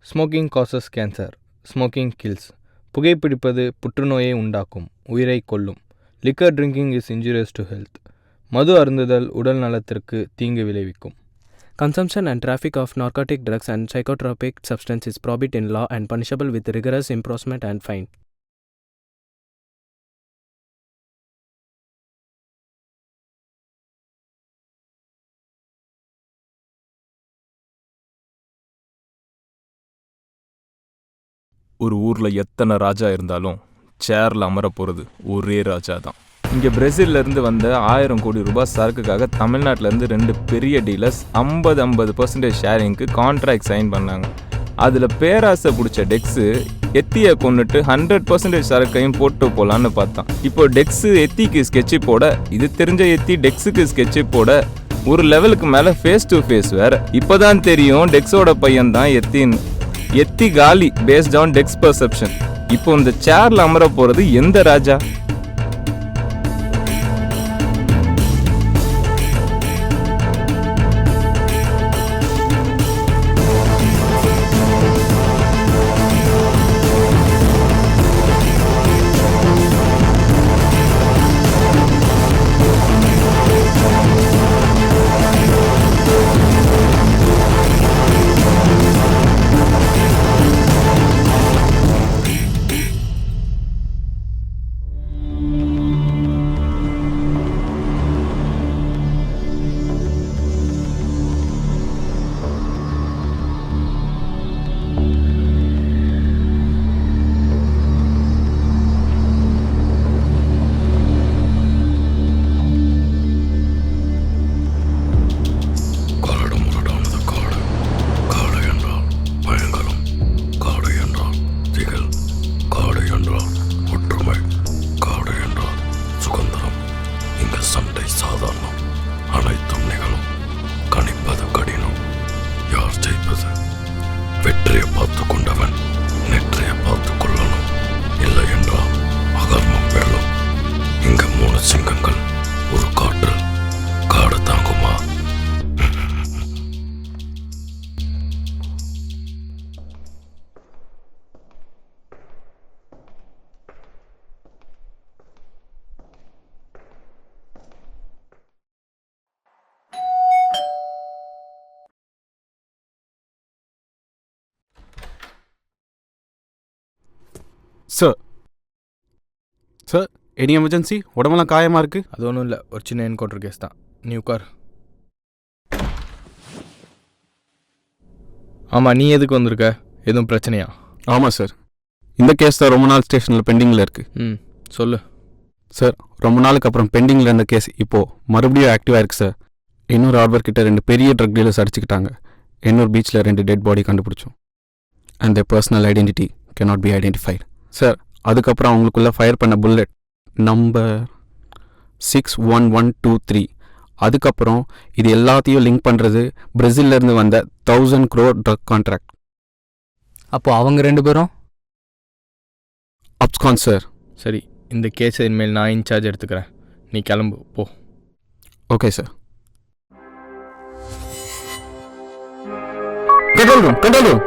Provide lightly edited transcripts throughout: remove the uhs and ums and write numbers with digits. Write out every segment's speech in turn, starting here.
Smoking causes cancer. Smoking kills. புகைப்பிடிப்பது புற்றுநோயை உண்டாக்கும், உயிரை கொல்லும். Liquor drinking is injurious to health. மது அருந்துதல் உடல் நலத்திற்கு தீங்கு விளைவிக்கும். Consumption and traffic of narcotic drugs and psychotropic substance is prohibited in law and punishable with rigorous imprisonment and fine. ஒரு ஊரில் எத்தனை ராஜா இருந்தாலும் சேரில் அமர போகிறது ஒரே ராஜா தான். இங்கே பிரேசிலிருந்து வந்த 1000 கோடி ரூபாய் சரக்குக்காக தமிழ்நாட்டிலேருந்து 2 பெரிய டீலர்ஸ் 50% ஷேரிங்க்கு கான்ட்ராக்ட் சைன் பண்ணாங்க. அதில் பேராசை பிடிச்ச டெக்ஸு எத்தியை கொண்டுட்டு 100% சரக்கையும் போட்டு போகலான்னு பார்த்தான். இப்போ டெக்ஸு எத்திக்கு ஸ்கெட்சு போட, இது தெரிஞ்ச எத்தி டெக்ஸுக்கு ஸ்கெட்சு போட, ஒரு லெவலுக்கு மேலே ஃபேஸ் டு ஃபேஸ் வேறு. இப்போ தான் தெரியும் டெக்ஸோட பையன் தான் எத்தின்னு. எத்தி காலி பேஸ்ட் ஆன் டெக்ஸ் பர்செப்ஷன். இப்போ இந்த சேர்ல அமர போறது எந்த ராஜா? Sir any emergency? உடம்பெல்லாம் காயமாக இருக்குது. அது ஒன்றும் இல்லை, ஒரு சின்ன என்கவுண்டர் கேஸ் தான். நீ உட்கார். ஆமாம், நீ எதுக்கு வந்திருக்க? எதுவும் பிரச்சனையா? ஆமாம் சார், இந்த கேஸ் தான் ரொம்ப நாள் ஸ்டேஷனில் பெண்டிங்கில் இருக்குது. சொல்லு சார். ரொம்ப நாளுக்கு அப்புறம் பெண்டிங்கில் இருந்த கேஸ் இப்போது மறுபடியும் ஆக்டிவாக இருக்குது சார். இன்னொரு ஆர்பர்கிட்ட 2 பெரிய ட்ரக் டீலர்ஸ் அடிச்சுக்கிட்டாங்க. இன்னொரு பீச்சில் 2 டெட் பாடி கண்டுபிடிச்சோம். And their personal identity cannot be identified. Sir, அதுக்கப்புறம் அவங்களுக்குள்ள ஃபயர் பண்ண புல்லட் நம்பர் 61123. அதுக்கப்புறம் இது எல்லாத்தையும் லிங்க் பண்ணுறது பிரேசிலிருந்து வந்த 1000 crore ட்ரக் கான்ட்ராக்ட். அப்போ அவங்க 2 பேரும் அப்ஸ்கான் சார். சரி, இந்த கேஸை இனிமேல் நான் இன்சார்ஜ் எடுத்துக்கிறேன். நீ கிளம்பு போ. Okay sir. Control room.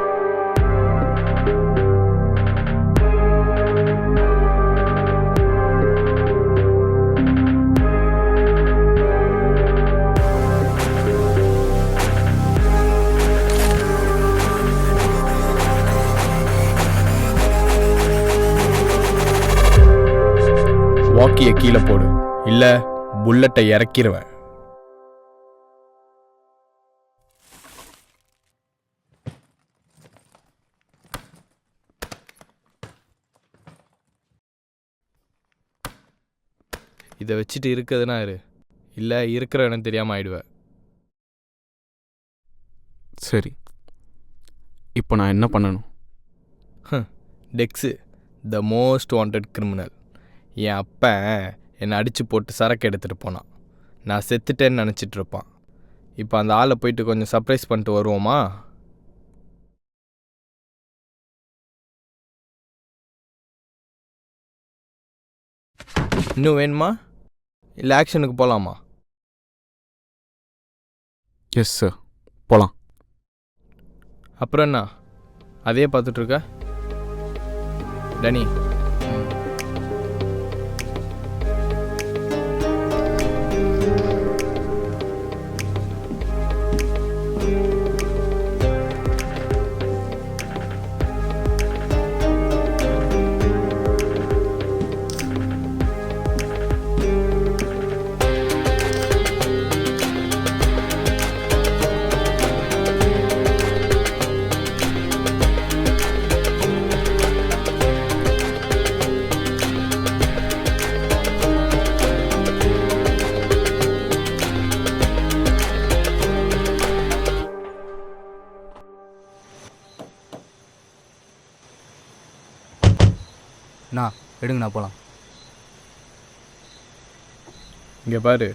வாக்கியை கீழே போடு, இல்லை புல்லட்டை இறக்கிடுவேன். இதை வச்சுட்டு இருக்கிறதுனா இரு, இல்லை இருக்கிற இடம் தெரியாமல் ஆயிடுவேன். சரி, இப்போ நான் என்ன பண்ணணும்? டெக்ஸு த மோஸ்ட் வாண்டட் கிரிமினல். என் அப்பன் என்னை அடித்து போட்டு சரக்கு எடுத்துகிட்டு போனான். நான் செத்துட்டேன்னு நினச்சிட்ருப்பான். இப்போ அந்த ஆளை போயிட்டு கொஞ்சம் சர்ப்ரைஸ் பண்ணிட்டு வருவோமா? இன்னும் வேணுமா, இல்லை ஆக்ஷனுக்கு போகலாமா? எஸ் சார், போகலாம். அப்புறம் என்ன, அதே பார்த்துட்ருக்க டனி. எடுங்கண்ணா போகலாம். இங்கே பாரு,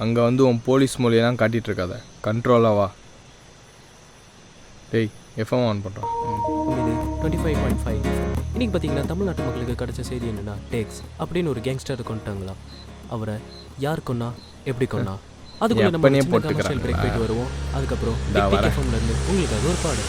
அங்கே வந்து உன் போலீஸ் மொழியெல்லாம் காட்டிகிட்டு இருக்காத, கண்ட்ரோலாக வா. டேய் எஃப்எம் ஆன் பண்ணுறோம். இது 25.5. இன்றைக்கி பார்த்தீங்கன்னா தமிழ்நாட்டு மக்களுக்கு கிடைச்ச செய்தி என்னென்னா, டேக்ஸ் அப்படின்னு ஒரு கேங்ஸ்டர் கொண்டுட்டாங்களா. அவரை யார் கொன்னா, எப்படி கொன்னா, அதுக்குள்ளே நம்ம கமர்ஷியல் பிரேக் போயிட்டு வருவோம். அதுக்கப்புறம் எஃப்எம்லேருந்து உங்களுக்கு ஒரு பாடு.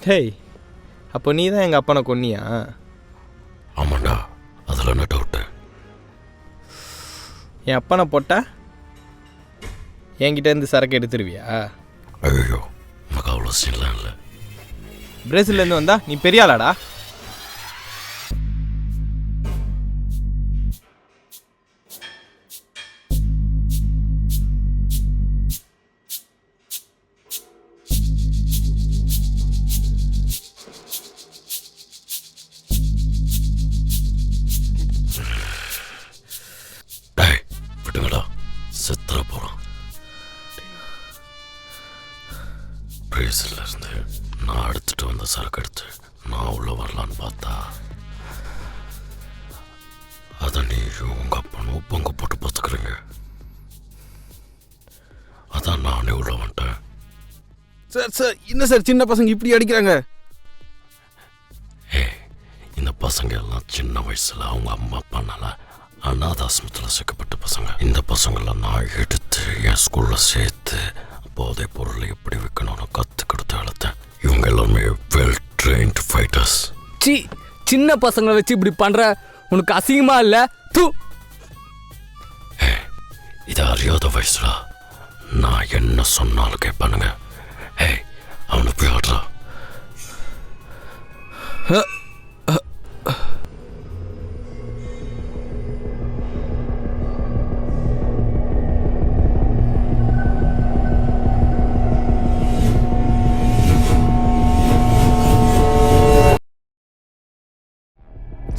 ஹேய், அப்போ நீ தான் எங்கள் அப்பனை கொன்னியா? ஆமாண்டா, அதில் என்ன டவுட்டு? என் அப்பனை போட்டா என்கிட்டேருந்து சரக்கு எடுத்துருவியா? ஐயோ, உனக்கு அவ்வளோ சீன்லாம் இல்லை. பிரேசில்லேருந்து வந்தா நீ பெரிய ஆளாடா. செத்துற போகிறான். பிரேசில் இருந்து நான் எடுத்துகிட்டு வந்த சரக்கு எடுத்து நான் உள்ள வரலான்னு பார்த்தா அதை நீ உங்கள் அப்பனும் பொங்க போட்டு பார்த்துக்கிறீங்க. அதான் நானே உள்ள வந்துட்டேன். சார் என்ன சார் சின்ன பசங்க இப்படி அடிக்கிறாங்க? இந்த பசங்க எல்லாம் சின்ன வயசில் அவங்க அம்மா அப்பானால அநாதாசிரமத்தில் சேர்க்கப்பட்ட பசங்க. இந்த பசங்களை நான் எடுத்து என் ஸ்கூலில் சேர்த்து போதை பொருளை எப்படி விற்கணும்னு கற்றுக் கொடுத்து வளர்த்தேன். இவங்க எல்லாமே வெல் ட்ரெயின்டு ஃபைட்டர்ஸ். சின்ன பசங்களை வச்சு இப்படி பண்ற உனக்கு அசிங்கமா இல்லை? இது அறியாத வயசுல நான் என்ன சொன்னாலும் கேட்பானுங்க. அவனை போய் ஆடுறா.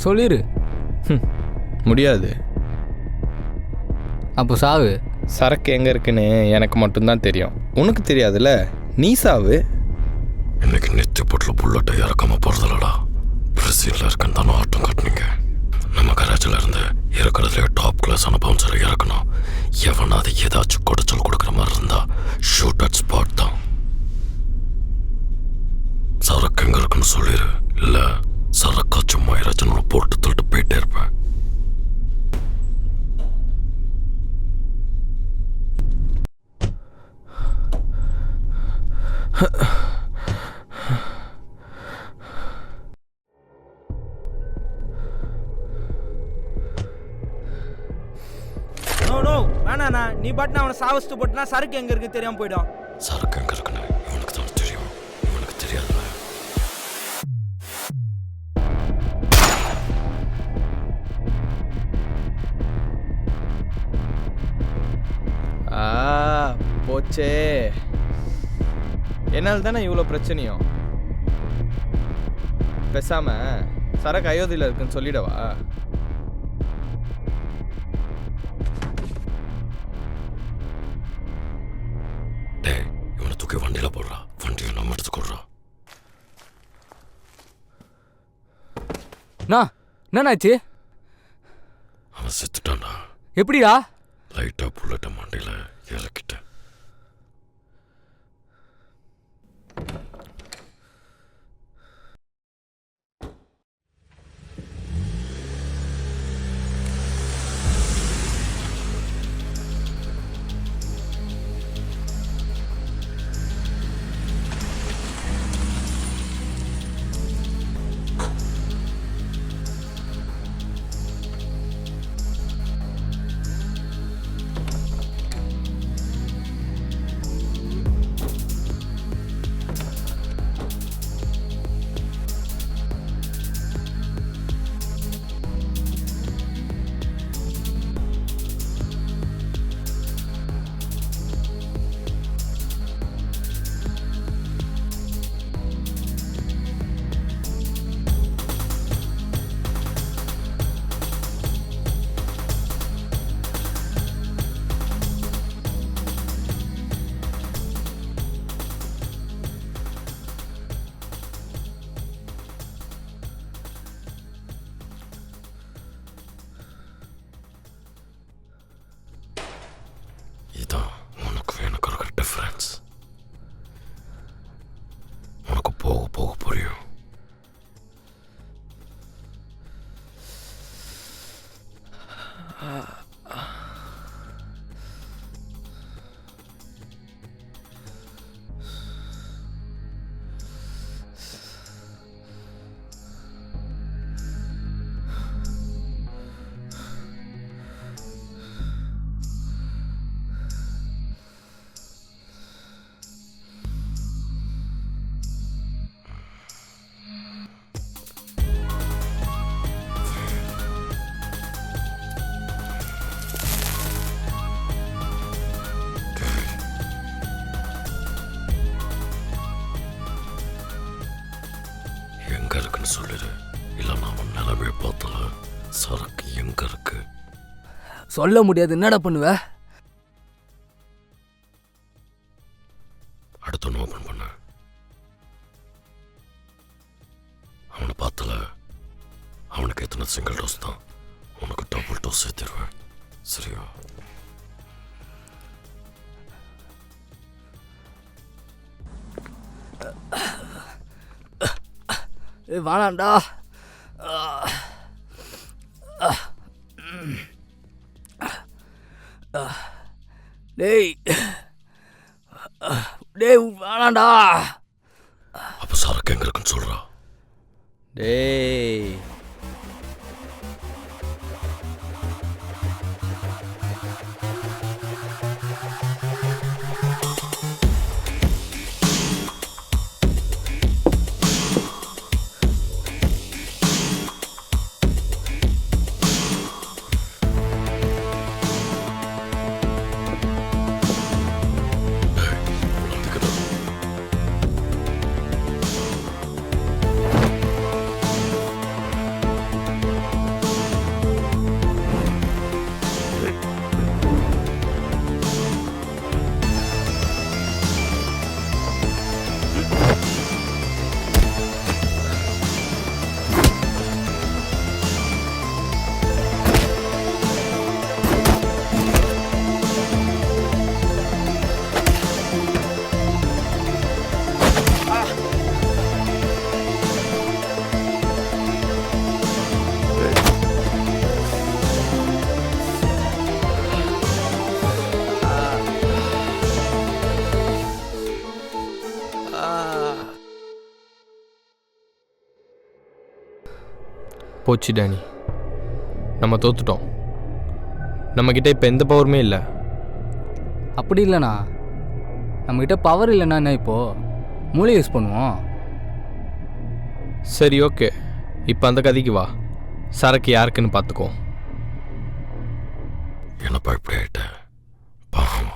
சொல்லிரு. முடியாது. அப்போ சாவு. சரக்கு எங்கே இருக்குன்னு எனக்கு மட்டும்தான் தெரியும், உனக்கு தெரியாதுல்ல. நீ சாவு. இன்னைக்கு நெத்தி போட்டில் புல்லட்டை இறக்காம போகிறதில்லடா. பிரேசிலில் இருக்குன்னு தானே ஆட்டம் காட்டினீங்க. நம்ம கராச்சியில் இருந்து இருக்கிறதுலே டாப் கிளாஸான பவுன்சரை இறக்கணும். எவனாவது ஏதாச்சும் குடைச்சல் கொடுக்குற மாதிரி இருந்தா ஷூட் அட் ஸ்பாட் தான். சரக்கு எங்கே இருக்குன்னு சொல்லிடு, இல்லை சரக்கா சும்மா இறைச்சனோட போட்டு தள்ளிட்டு போயிட்டே இருப்பேன். வேணாண்ணா, நீ பாட்டு அவனை சாவஸ்து போட்டுனா சரக்கு எங்க இருக்கு தெரியாம போயிடும். சரக்கு எங்க இருக்குன்னு இவனுக்கு தான் தெரியும், இவனுக்கு தெரியாதுல்ல. போச்சே. என்னால் தானே இவ்வளோ பிரச்சனையும். பேசாம சரக்கு அயோத்தியில் இருக்குன்னு சொல்லிடவா? டேய், இவனை தூக்கி வண்டியில் போடுறா. வண்டியை நம்ம எடுத்துக்கொடுறா. என்னாச்சு? அவன் செத்துட்டான்டா. எப்படிடா? லைட்டா புல்லட்ட மண்டையில் இறக்கிட்டேன். இதான் உனக்கு எனக்கு இருக்கிற டிஃப்ரென்ஸ். உனக்கு போக போக புரியும். எங்க இருக்குன்னு சொல்லிடு. இல்ல நான் நிலவே பார்த்தல. சரக்கு எங்க இருக்கு? சொல்ல முடியாது. என்னடா பண்ணுவ? அடுத்து ஓபன் பண்ண. அவனை பார்த்தல. அவனுக்கு எத்தனை சிங்கிள் டோஸ் தான். உனக்கு டபுள் டோஸ் சேர்த்துருவேன். சரியா? வேணாண்டா. டேய் டேய் வேணாண்டா. அப்ப சரக்கு எங்க இருக்குன்னு சொல்றா. டேய் போச்சு டேனி. நம்ம தோத்துட்டோம். நம்மக்கிட்ட இப்போ எந்த பவருமே இல்லை. அப்படி இல்லைண்ணா. நம்மக்கிட்ட பவர் இல்லைண்ணா என்ன இப்போது மூளை யூஸ் பண்ணுவோம். சரி ஓகே, இப்போ அந்த கதைக்கு வா. சரக்கு யாருக்குன்னு பார்த்துக்கோ. என்னப்பா இப்படி ஆயிட்ட? பாவம்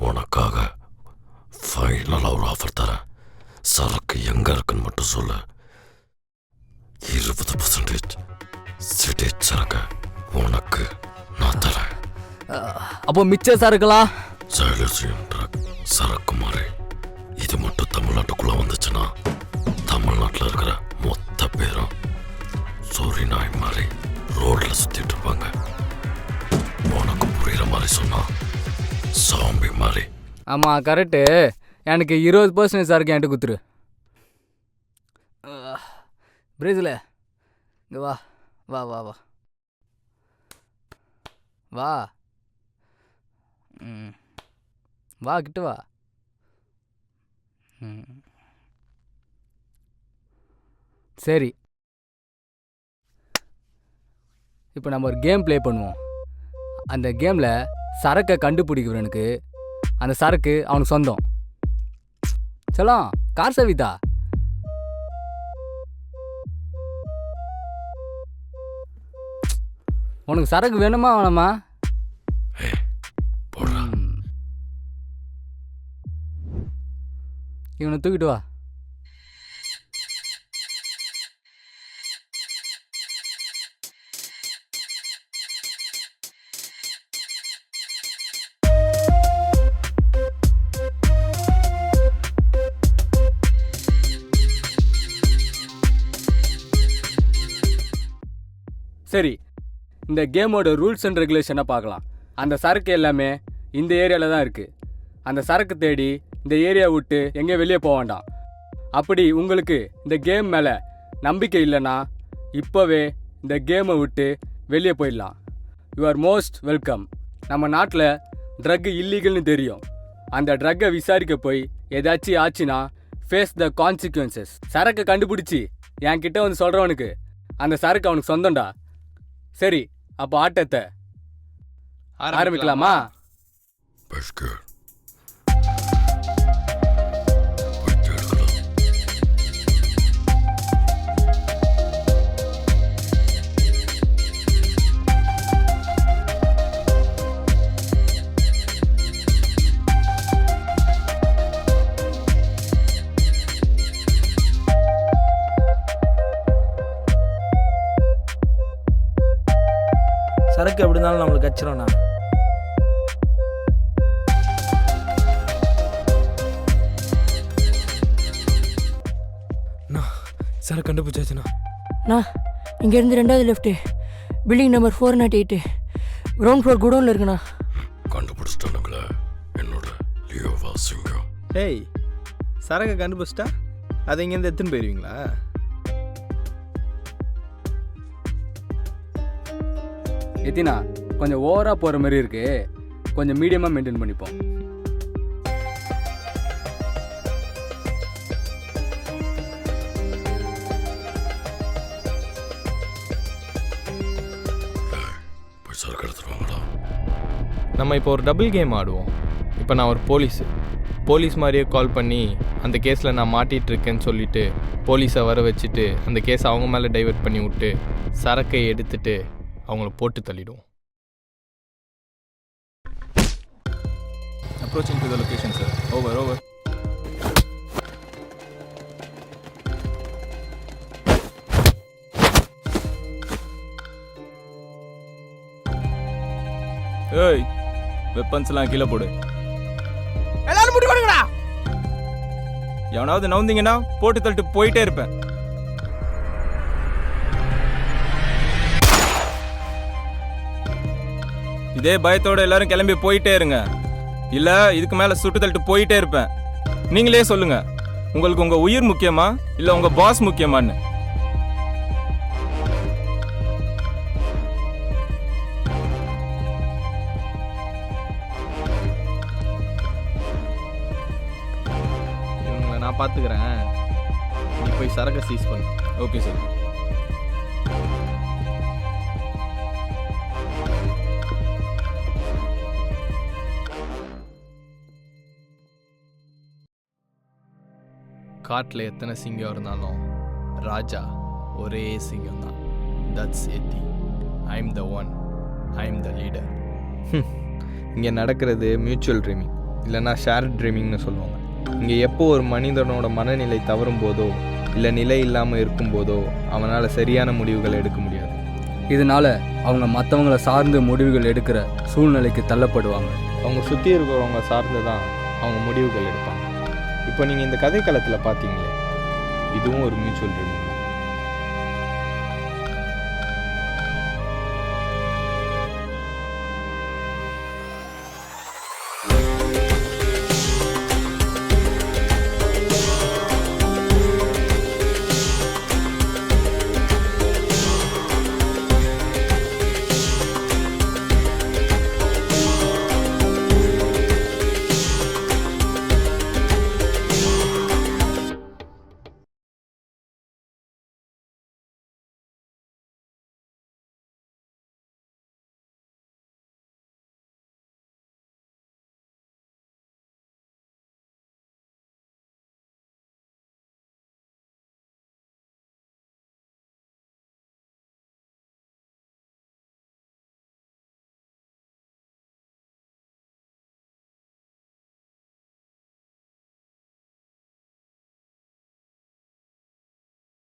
உனக்காக ஃபைனலாக ஒரு ஆஃபர் தரேன். சரக்கு எங்கே இருக்குன்னு மட்டும் சொல்லு. 20% சிட்டி சரக்கு உனக்கு நான் தரேன். அப்போ மிச்ச சரக்குலாம் சைலசியம் ட்ரக் சரக்கு மாதிரி. இது மட்டும் தமிழ்நாட்டுக்குள்ளே வந்துச்சுன்னா தமிழ்நாட்டில் இருக்கிற மொத்த பேரும் சூரி நாய் மாதிரி ரோட்டில் சுற்றிட்டு இருப்பாங்க. உனக்கு புரிகிற மாதிரி சொன்னா சாம்பி மாதிரி. ஆமாம் கரெக்டு. எனக்கு 20% சரக்கு என்கிட்ட குத்துரு. பிரேசில் இங்கே வா வா வா வா வா. வா கிட்ட வா. சரி, இப்போ நம்ம ஒரு கேம் ப்ளே பண்ணுவோம். அந்த கேமில் சரக்கை கண்டுபிடிக்கிறவனுக்கு அந்த சரக்கு அவனுக்கு சொந்தம். சலாம் கார் சவிதா. உனக்கு சரக்கு வேணுமா வேணாமா? இவனை தூக்கிட்டு வா. சரி, இந்த கேமோட ரூல்ஸ் அண்ட் ரெகுலேஷனை பார்க்கலாம். அந்த சரக்கு எல்லாமே இந்த ஏரியாவில் தான் இருக்குது. அந்த சரக்கு தேடி இந்த ஏரியா விட்டு எங்கேயும் வெளியே போக வேண்டாம். அப்படி உங்களுக்கு இந்த கேம் மேலே நம்பிக்கை இல்லைன்னா இப்போவே இந்த கேமை விட்டு வெளியே போயிடலாம். You are most welcome. நம்ம நாட்டில் ட்ரக்கு இல்லீகல்னு தெரியும். அந்த ட்ரக்கை விசாரிக்க போய் ஏதாச்சும் ஆச்சுன்னா ஃபேஸ் த கான்சிக்வன்சஸ். சரக்கை கண்டுபிடிச்சி என்கிட்ட வந்து சொல்கிறவனுக்கு அந்த சரக்கு அவனுக்கு சொந்தம்டா. சரி, அப்போ ஆட்டத்தை ஆரம்பிக்கலாமா? சரக்கு எப்படி இருந்தாலும் நம்மளுக்கு கச்சிரோண்ணா. சரக்கு கண்டுபிடிச்சாச்சுண்ணா. நான் இங்கேருந்து 2வது left, building number 408, ground floor குடோனில் இருக்குண்ணா. கண்டுபிடிச்சிட்டானுங்களே என்னோட லியோவா சிங்கம். ஏய், சரக்கை கண்டுபிடிச்சிட்டா அதை இங்கேருந்து எடுத்துன்னு போயிடுவீங்களா? எத்தினா கொஞ்சம் ஓவராக போகிற மாதிரி இருக்கு. கொஞ்சம் மீடியமாக மெயின்டைன் பண்ணிப்போம். போய் சரக்கு எடுத்துருவாங்களா? நம்ம இப்போ ஒரு டபுள் கேம் ஆடுவோம். இப்போ நான் ஒரு போலீஸ் மாதிரியே கால் பண்ணி அந்த கேஸில் நான் மாட்டிகிட்டு இருக்கேன்னு சொல்லிவிட்டு போலீஸை வர வச்சுட்டு அந்த கேஸை அவங்க மேலே டைவர்ட் பண்ணி விட்டு சரக்கை எடுத்துட்டு அவங்கள போட்டு தள்ளிடுவோம். Approaching to the location, sir. Over. ஏய், வெப்பன்ஸ்லாம் கீழே போடு. எல்லாரும் முடி கொடுங்கடா. எவனாவது நவுந்தீங்கன்னா போட்டு தள்ளிட்டு போயிட்டே இருப்பேன். இதே பயத்தோட எல்லாரும் கிளம்பி போயிட்டே இருங்க. இல்ல இதுக்கு மேல சுட்டு தள்ளிட்டு போயிட்டே இருப்பேன். நீங்களே சொல்லுங்க, உங்களுக்கு உங்க உயிர் முக்கியமா இல்ல உங்க பாஸ் முக்கியமான்னு? இவங்களை நான் பார்த்துக்கிறேன். நீ போய் சரக்கை சீஸ் பண்ணு. Okay sir. காட்டில் எத்தனை சிங்கம் இருந்தாலும் ராஜா ஒரே சிங்கம் தான். தட்ஸ் எத்தி. I am the one. I am the leader. இங்கே நடக்கிறது மியூச்சுவல் ட்ரீமிங். இல்லைனா ஷேர் ட்ரீமிங்னு சொல்லுவாங்க. இங்கே எப்போ ஒரு மனிதனோட மனநிலை தவறும் போதோ இல்லை நிலை இல்லாமல் இருக்கும்போதோ அவனால் சரியான முடிவுகள் எடுக்க முடியாது. இதனால் அவங்க மற்றவங்கள சார்ந்து முடிவுகள் எடுக்கிற சூழ்நிலைக்கு தள்ளப்படுவாங்க. அவங்க சுற்றி இருக்கிறவங்க சார்ந்து தான் அவங்க முடிவுகள் எடுப்பாங்க. இப்போ நீங்கள் இந்த கதைக்களத்தில் பார்த்தீங்களே, இதுவும் ஒரு மியூச்சுவல் ட்ரீமிங் தான்.